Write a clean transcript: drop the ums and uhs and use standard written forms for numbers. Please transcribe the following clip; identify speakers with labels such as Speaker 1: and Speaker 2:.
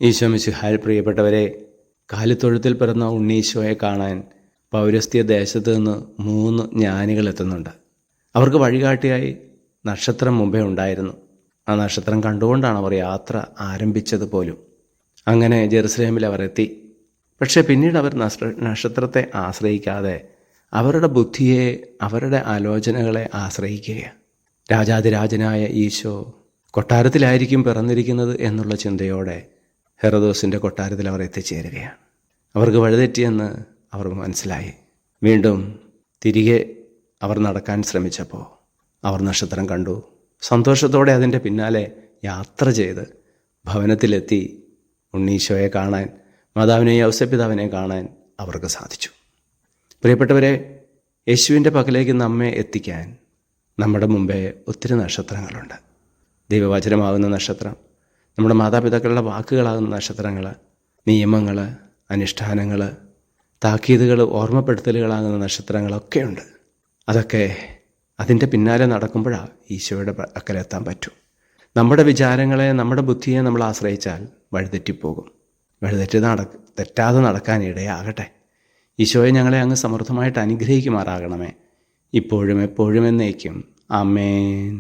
Speaker 1: ഈശോ മിശിഹായിൽ പ്രിയപ്പെട്ടവരെ, കാലിത്തൊഴുത്തിൽ പിറന്ന ഉണ്ണീശോയെ കാണാൻ പൗരസ്ത്യ ദേശത്ത് നിന്ന് 3 ജ്ഞാനികൾ എത്തുന്നുണ്ട്. അവർക്ക് വഴികാട്ടിയായി നക്ഷത്രം മുമ്പേ ഉണ്ടായിരുന്നു. ആ നക്ഷത്രം കണ്ടുകൊണ്ടാണ് അവർ യാത്ര ആരംഭിച്ചത് പോലും. അങ്ങനെ ജെറുസലേമിൽ അവർ എത്തി. പക്ഷേ പിന്നീട് അവർ നക്ഷത്രത്തെ ആശ്രയിക്കാതെ അവരുടെ ബുദ്ധിയെ, അവരുടെ ആലോചനകളെ ആശ്രയിക്കുകയാണ്. രാജാതിരാജനായ ഈശോ കൊട്ടാരത്തിലായിരിക്കും പിറന്നിരിക്കുന്നത് എന്നുള്ള ചിന്തയോടെ ഹെറോദോസിൻ്റെ കൊട്ടാരത്തിൽ അവർ എത്തിച്ചേരുകയാണ്. അവർക്ക് വഴിതെറ്റിയെന്ന് അവർ മനസ്സിലായി. വീണ്ടും തിരികെ അവർ നടക്കാൻ ശ്രമിച്ചപ്പോൾ അവർ നക്ഷത്രം കണ്ടു. സന്തോഷത്തോടെ അതിൻ്റെ പിന്നാലെ യാത്ര ചെയ്ത് ഭവനത്തിലെത്തി ഉണ്ണീശോയെ കാണാൻ, മാതാവിനെയും ഔസേപ്പിതാവിനെ കാണാൻ അവർക്ക് സാധിച്ചു. പ്രിയപ്പെട്ടവരെ, യേശുവിൻ്റെ പക്കലേക്ക് നമ്മെ എത്തിക്കാൻ നമ്മുടെ മുമ്പേ ഒത്തിരി നക്ഷത്രങ്ങളുണ്ട്. ദൈവവചനമാകുന്ന നക്ഷത്രം, നമ്മുടെ മാതാപിതാക്കളുടെ വാക്കുകളാകുന്ന നക്ഷത്രങ്ങൾ, നിയമങ്ങൾ, അനുഷ്ഠാനങ്ങൾ, താക്കീതുകൾ, ഓർമ്മപ്പെടുത്തലുകളാകുന്ന നക്ഷത്രങ്ങളൊക്കെയുണ്ട്. അതൊക്കെ അതിൻ്റെ പിന്നാലെ നടക്കുമ്പോഴാണ് ഈശോയുടെ പക്കലെത്താൻ പറ്റും. നമ്മുടെ വിചാരങ്ങളെ, നമ്മുടെ ബുദ്ധിയെ നമ്മൾ ആശ്രയിച്ചാൽ വഴിതെറ്റിപ്പോകും. തെറ്റാതെ നടക്കാൻ ഇടയാകട്ടെ. ഈശോയെ ഞങ്ങളെ അങ്ങ് സമൃദ്ധമായിട്ട് അനുഗ്രഹിക്കുമാറാകണമേ, ഇപ്പോഴും എപ്പോഴും എന്നേക്കും. ആമേൻ.